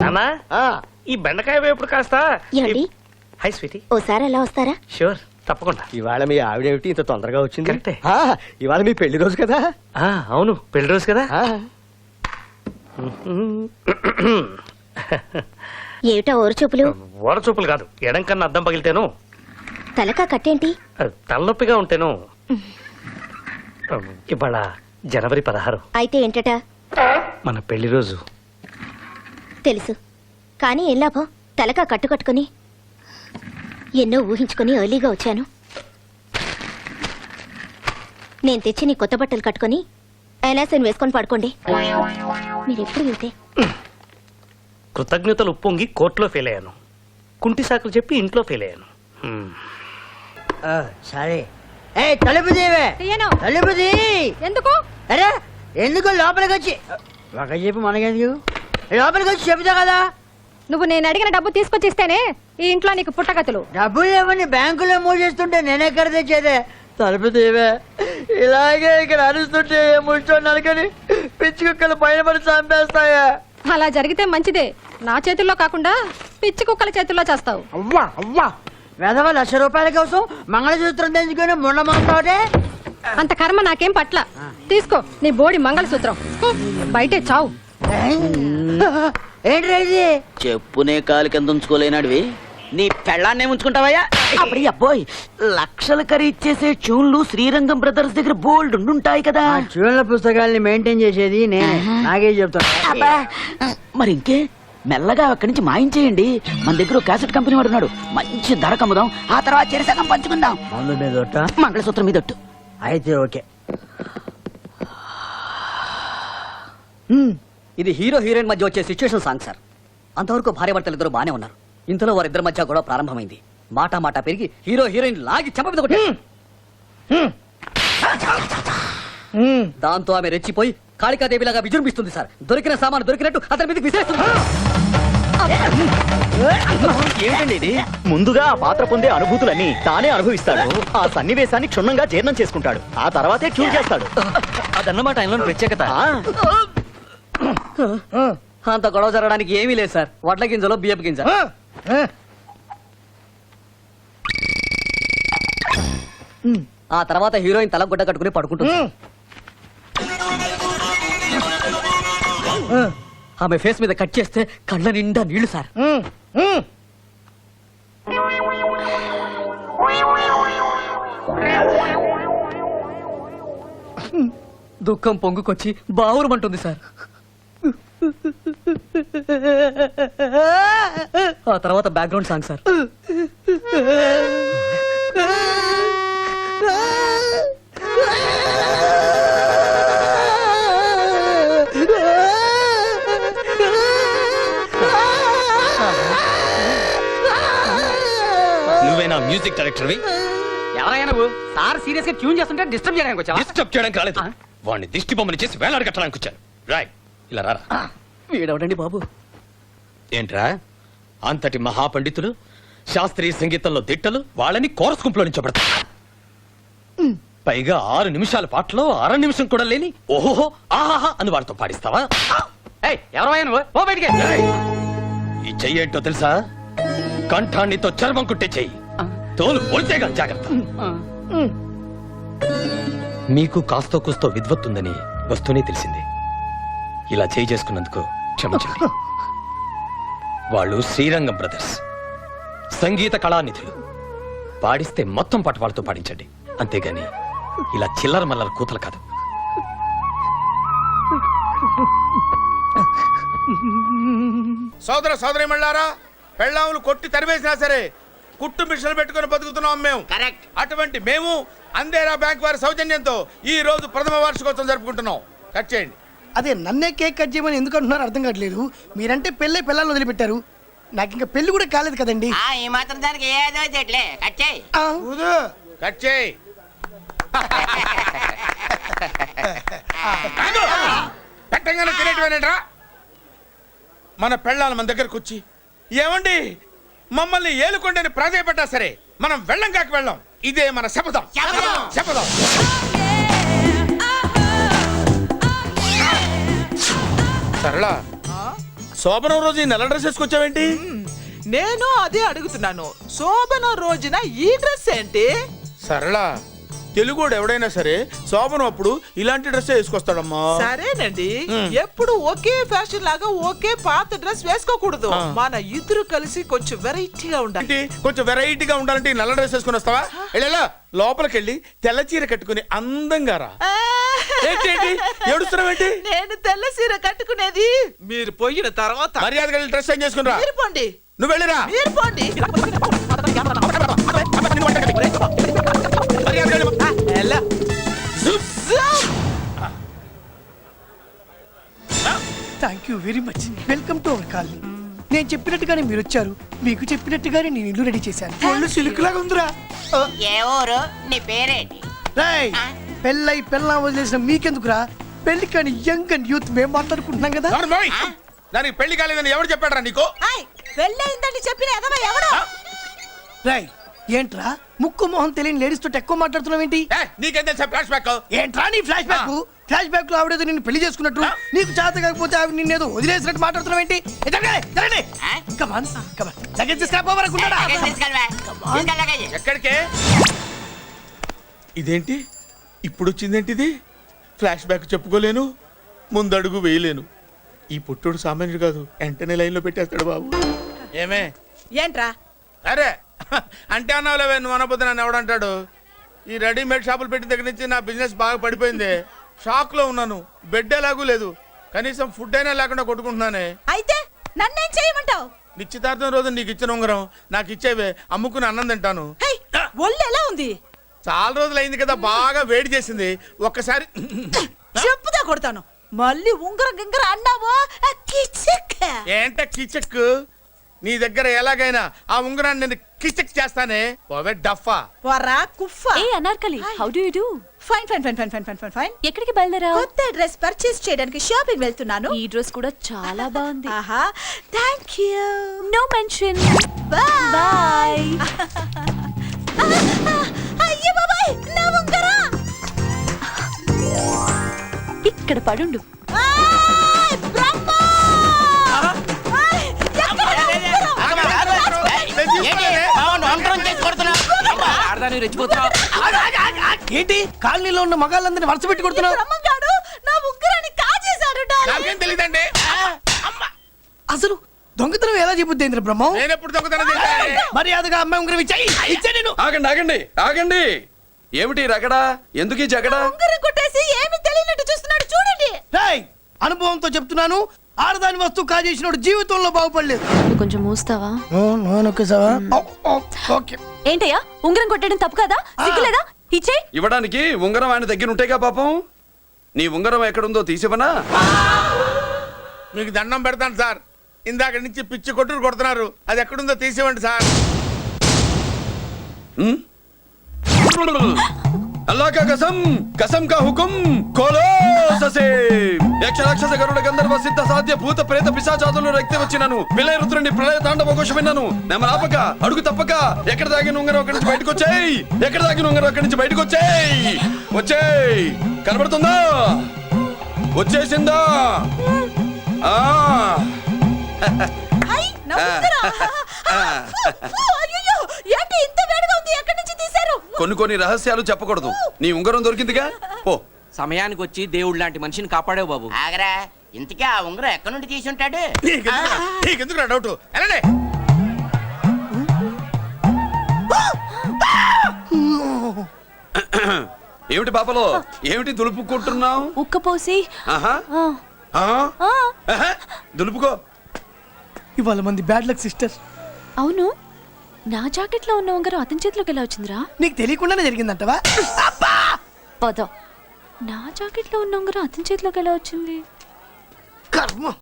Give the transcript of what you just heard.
నానా ఈ బెండకాయ వేపుడు కాస్త ఏమండి హై స్వీటీ ఓసారి అలా వస్తారా? షూర్ తప్పకుండా. ఇవాళ మీ ఆవిడేమిటి ఇంత తొందరగా వచ్చింది? కరెక్టే. ఇవాళ మీ పెళ్లి రోజు కదా? అవును పెళ్లి రోజు కదా. ఏమిటా ఓరు చూపులు? ఓర చూపులు కాదు, ఎడం కన్నా అద్దం పగిలితేను, తలకా కట్టేంటి? తలనొప్పిగా ఉంటేను. ఇవాళ జనవరి 16. అయితే ఏంటట? మన పెళ్లి రోజు. తెలుసు, కానీ ఏం లాభం? తలకా కట్టుకట్టుకుని ఎన్నో ఊహించుకుని ఎర్లీగా వచ్చాను. నేను తెచ్చి నీ కొత్త బట్టలు కట్టుకుని ఎలాసన్ వేసుకొని పడుకోండి. మీరెప్పుడు వెళ్తే కృతజ్ఞతలు ఉప్పొంగి కోర్టులో ఫెయిల్ అయ్యాను, కుంటి సాకులు చెప్పి ఇంట్లో ఫెయిల్ అయ్యాను. సరే తలుపు దేవే, తలుపు దీ. ఎందుకు? అరే ఎందుకు లోపలికి వచ్చి ఒక చెప్పు మనకెందుకు, లోపలికి వచ్చి చెబుతా కదా. నువ్వు నేను అడిగిన డబ్బు తీసుకొచ్చి ఇస్తేనే ఈ ఇంట్లో నీకు పుట్టగతులు. డబ్బులు ఏమని బ్యాంకులో మూసేస్తుంటే నేనెక్కడ తెచ్చేదే. తలుపు దేవే, ఇలాగే ఇక్కడ అరుస్తుంటే ముష్టోన్నాను కానీ పిచ్చి కుక్కలు పైన పడి చంపేస్తాయా. అలా జరిగితే మంచిదే, నా చేతుల్లో కాకుండా పిచ్చి కుక్కల చేతుల్లో చేస్తావు. అవ్వా అవ్వా, వెధవ ₹1,00,000 కోసం మంగళసూత్రం తెచ్చుకొని ముండమంటావుటే. అంత కర్మ నాకేం పట్ల. తీసుకో నీ బోడి మంగళసూత్రం, బయటే చావు. ఏంటి ఇది? చెప్పునే కాలు కింద ఉంచుకోలేనాడివి నీ పెళ్ళాన్నే ఉంచుకుంటావయ్యా. అప్పుడు అబ్బోయ్, లక్షలు ఖరీచేసే ట్యూన్లు శ్రీరంగం బ్రదర్స్ దగ్గర బోల్డ్ ఉండుంటాయి కదా. ట్యూన్ల పుస్తకాల్ని మెయింటైన్ చేసేది నేనే, నాకే చెప్తాను. మరి ఇంకే మెల్లగా అక్కడి నుంచి మాయించేయండి. మన దగ్గర క్యాసెట్ కంపెనీ వాడు ఉన్నాడు, మంచి ధర కమ్ముదాం, ఆ తర్వాత చెరసగం పంచుకుందాం. మందు మీద ఒట్ట, మంగళసూత్రం మీద ఒట్టు. అయితే ఓకే. ఇది హీరో హీరోయిన్ మధ్య వచ్చే సిచ్యువేషన్ సాంగ్ సార్. అంతవరకు భార్యాభర్తలు ఇద్దరు బానే ఉన్నారు. ఇంతలో వారిద్దరి మధ్య గొడవ ప్రారంభమైంది. మాట మాట పెరిగి హీరో హీరోయిన్ లాగి చెంప మీద కొట్టారు. దాంతో ఆమె రెచ్చిపోయి కాళికాదేవిలాగా విజృంభిస్తుంది సార్. దొరికిన సామాను దొరికినట్టు అతని మీదకి విసిరేస్తుంది. ఏంటండి ఇది? ముందుగా ఆ పాత్ర పొందే అనుభూతులన్నీ తానే అనుభవిస్తాడు. ఆ సన్నివేశాన్ని క్షుణ్ణంగా జీర్ణం చేసుకుంటాడు, ఆ తర్వాతే ట్యూన్ చేస్తాడు. అదన్నమాట ఆయనలో ప్రత్యేకత. అంత గొడవ జరగడానికి ఏమీ లేదు సార్. వడ్ల గింజలో బియ్యపు గింజ. ఆ తర్వాత హీరోయిన్ తల గుడ్డ కట్టుకుని పడుకుంటుంది. ఆమె ఫేస్ మీద కట్ చేస్తే కళ్ళ నిండా నీళ్లు సార్. దుఃఖం పొంగుకొచ్చి బావురమంటుంది సార్. ఆ తర్వాత బ్యాక్గ్రౌండ్ సాంగ్ సార్. నువ్వేనా మ్యూజిక్ డైరెక్టర్వి? ఎవరైనా నువ్వు సార్ సీరియస్ గా ట్యూన్ చేస్తుంటే డిస్టర్బ్ చేయడానికి వచ్చావా? డిస్టర్బ్ చేయడానికి రాలేదు, వాడిని దిష్టి బొమ్మని చేసి వేలాడి కట్టడానికి వచ్చాను. రాయ్ ఇలా రారా. వీడవడండి బాబు. ఏంట్రా అంతటి మహాపండితులు, శాస్త్రీయ సంగీతంలో దిట్టలు, వాళ్ళని కోరస్ గుంపులో నుంచి పెడతారు. పైగా 6 నిమిషాల పాటలో 1/2 నిమిషం కూడా లేని ఓహోహో ఆహాహా అని వాడితో పాడిస్తావా? ఎవరైనా నువ్వు పో బయటికి. ఈ చెయ్యి ఏంటో తెలుసా? కంఠాన్నితో చర్మం కుట్టే చెయ్యి, తోలు ఒలిచేగా జాగ్రత్త. మీకు కాస్తో కూస్తో విద్వత్తుందని వస్తూనే తెలిసింది. ఇలా చేయి చేసుకున్నందుకు క్షమించండి. వాళ్ళు శ్రీరంగం బ్రదర్స్, సంగీత కళానిధులు. పాడిస్తే మొత్తం పాట వాళ్ళతో పాడించండి, అంతేగాని ఇలా చిల్లర మల్లర కూతలు కాదు. సోదర సోదరి మళ్ళారా, పెళ్ళాములు కొట్టి తరివేసినా సరే కుట్టు మిషన్లు పెట్టుకుని బతుకుతున్నాం మేము. అటువంటి మేము అందేరా బ్యాంక్ వారి సౌజన్యంతో ఈ రోజు ప్రథమ వార్షికోత్సవం జరుపుకుంటున్నాం. కట్ చేయండి. అదే నన్నే కేక్ కట్ చేయమని ఎందుకు అంటున్నారు అర్థం కావట్లేదు. మీరంటే పెళ్ళై పిల్లలు వదిలిపెట్టారు, నాకు ఇంకా పెళ్లి కూడా కాలేదు కదండి. ఈ మాత్రం దానికి ఏదో చెట్లే కట్ చేయి. కట్ చేయి. పెట్టంగానే తినేటివేనంట్రా. మన పెళ్ళాలు మన దగ్గరకు వచ్చి ఏమండి మమ్మల్ని ఏలుకొండని ప్రాధాయపడ్డా సరే మనం వెళ్ళం కాక వెళ్ళం. ఇదే మన శపథం. శపథం. సరళ, శోభనం రోజు ఈ నల్ల డ్రెస్ వేసుకొచ్చావేంటి? నేను అదే అడుగుతున్నాను. శోభన రోజున ఈ డ్రెస్ ఏంటి? సరళ, తెలుగుడు ఎవడైనా సరే శోభనం అప్పుడు ఇలాంటి డ్రెస్ వేసుకొస్తాడమ్మా. సరేనండి, ఎప్పుడు ఒకే ఫ్యాషన్ లాగా ఒకే పాత డ్రెస్ వేసుకోకూడదు. మన ఇద్దరు కలిసి కొంచెం వెరైటీగా ఉండాలి. ఏంటి, కొంచెం వెరైటీగా ఉండాలంటే ఈ నల్ల డ్రెస్ వేసుకుని వస్తావా? వెళ్ళా లోపలికి వెళ్ళి తెల్ల చీర కట్టుకుని అందంగా రా. ఏంటి ఏడుస్తున్నావేంటి? నేను తెల్ల సీర కట్టుకునేది మీరు పోయిన తర్వాత. మర్యాదగా వెళ్ళి డ్రెస్ చేంజ్ చేసుకుని రా. మీరు పోండి. నువ్వు వెళ్ళిరా. మీరు పోండి. మర్యాదగా వెళ్ళు. ఎలా? Thank you very much. Welcome to our colony. నేను చెప్పినట్టుగానే మీరు వచ్చారు, మీకు చెప్పినట్టుగానే నేను ఇల్లు రెడీ చేశాను. ఒళ్ళు సిల్క్ లాగా ఉందిరా. ఏ ఊరు? నీ పేరేంటి? రేయ్, పెళ్ళై పెళ్ళా వదిలేసిన మీకెందుకురా? పెళ్లి కాని యంగ్ అండ్ యూత్ మేము మాట్లాడుకుంటున్నాం కదా. ఎవరు మోయ్? దానికి పెళ్లి కాలేదని ఎవరు చెప్పాడరా నీకు? పెళ్ళయిందని చెప్పిన ఎదవ ఎవడు? రేయ్, ఏంట్రా ముక్కు మొహం తెలియని లేడీస్ తోటి ఎక్కువ మాట్లాడుతున్నావు ఏంటి? నీకేం తెలుసా ఫ్లాష్ బ్యాక్? ఏంట్రా నీ ఫ్లాష్ బ్యాక్? ఫ్లాష్ బ్యాక్ లో ఆవిడేదో నిన్ను పెళ్లి చేసుకున్నట్టు, నీకు చేత కాకపోతే ఆవిడ నిన్నేదో వదిలేసినట్టు మాట్లాడుతున్నావు ఏంటి? ఎక్కడికే? ఇదేంటి ఇప్పుడు వచ్చిందేంటి? ఇది ఫ్లాష్ బ్యాక్ చెప్పుకోలేను, ముందడుగు వేయలేను. ఈ పుట్టుడు సామాన్యుడు కాదు, వెంటనే లైన్ లో పెట్టేస్తాడు బాబు. ఏమే? ఏంట్రా? అరే అంటే అన్నావులేవే, నువ్వు అనబోతే నన్ను ఎవడంటాడు? ఈ రెడీమేడ్ షాపులు పెట్టిన దగ్గర నుంచి నా బిజినెస్ బాగా పడిపోయింది. షాక్ లో ఉన్నాను, బెడ్ ఎలాగూ లేదు, కనీసం ఫుడ్ అయినా లేకుండా కొట్టుకుంటున్నానే. అయితే నన్నేం చేయమంటావు? నిశ్చితార్థం రోజు నీకు ఇచ్చిన ఉంగరం నాకు ఇచ్చేవే, అమ్ముకుని అన్నం తింటాను. ఒళ్ళు ఎలా ఉంది? చాలా రోజులు అయింది కదా, బాగా వేడి చేసింది. ఒక్కసారి చెప్పుదా కొడతాను. మళ్ళీ ఉంగరం గింగర అన్నావో ఏంట కిచక్? నీ దగ్గర ఎలాగైనా ఆ ఉంగరాన్ని నేను కిచక్ చేస్తానే. ఓవే డఫా. వరా కుఫా. ఏ Anarkali, how do you do? Fine fine fine fine fine fine fine fine. ఎక్కడికి బయలుదేరావు? కొత్త డ్రెస్ పర్చేస్ చేయడానికి షాపింగ్ వెళ్తున్నాను. ఈ డ్రెస్ కూడా చాలా బాగుంది. ఆహా, థాంక్యూ. No mention. బై. అయ్యో బాబాయ్, నా ఉంగరం ఇక్కడ పడుండు. ఏంటి కాలనీలో ఉన్న మగాళ్ళందరినీ వరుస పెట్టి కొడుతున్నావు? నా ఉంగరాన్ని కాజేశాడు. నాకేం తెలియదండి. అసలు దొంగతనం ఎలా చెబుద్ది బ్రహ్మం? నేను ఎప్పుడు దొంగతనం చేశాను? మర్యాదగా అమ్మాయి ఉంగరం ఇచ్చాయి. నేను ఆగండి ఆగండి ఆగండి. ఏమిటి రగడా? ఎందుకు ఈ జగడా? ఉంగరం కొట్టేసి ఏమీ తెలియనట్టు చూస్తున్నాడు, చూడండి. రేయ్, అనుభవంతో చెప్తున్నాను, ఆడదాని వస్తువు కాజేసినోడు జీవితంలో బాగుపడలేదు. కొంచెం మూస్తావా? ఏంటయ్యా, ఉంగరం కొట్టడం తప్పు కదా? సిగ్గులేదా? ఇచ్చే. ఇవ్వడానికి ఉంగరం ఆయన దగ్గర ఉంటేగా పాపం. నీ ఉంగరం ఎక్కడుందో తీసివనా? మీకు దండం పెడతాను సార్, ఇందాక నుంచి పిచ్చి కొట్టుడు కొడుతున్నారు, అది ఎక్కడుందో తీసివ్వండి సార్. अल्लाह का कसम, कसम का हुकुम, खोलो ससे. యక్ష రాక్షస గరుడ గంధర్వ సిద్ధ సాధ్య భూత ప్రేత పిశాచాదులను రక్తి వచ్చినాను. విలయ రుద్రుని ప్రళయ తాండవ ఘోష విన్నాను. నెమలాపక అడుగు తప్పక ఎక్కడ దాగిన ఉంగరం అక్కడి నుంచి బయటకు వచ్చేయ్. ఎక్కడ దాగిన ఉంగరం అక్కడి నుంచి బయటకు వచ్చేయ్. వచ్చేయ్, కనబడుతుందా? వచ్చేసిందా? ఏంటి ఇంత వేడిగా ఉంది? ఎక్కడి నుంచి తీశారు? కొన్ని రహస్యాలు చెప్పకూడదు. నీ ఉంగరం దొరికిందిగా, పో. సమయానికి వచ్చి దేవుడు లాంటి మనిషిని కాపాడావు బాబు. ఆగరా, ఇంతకీ ఆ ఉంగరం ఎక్కడి నుండి తీసి ఉంటాడు? నీకెందుకు డౌట్? వెళ్ళండి. ఏమిటి పాపలో, ఏమిటి దులుపుకుంటున్నావు? ఉక్కపోసి. దులుపుకో. ఇవాళ మంది బ్యాడ్ లక్ సిస్టర్. అవును, నా జాకెట్ లో ఉన్న ఉంగరం అతని చేతిలోకి ఎలా వచ్చిందిరా? నీకు తెలియకుండానే జరిగిందంటవా? పద. నా జాకెట్ లో ఉన్న ఉంగరం అతని చేతిలోకి ఎలా వచ్చింది? కర్మ.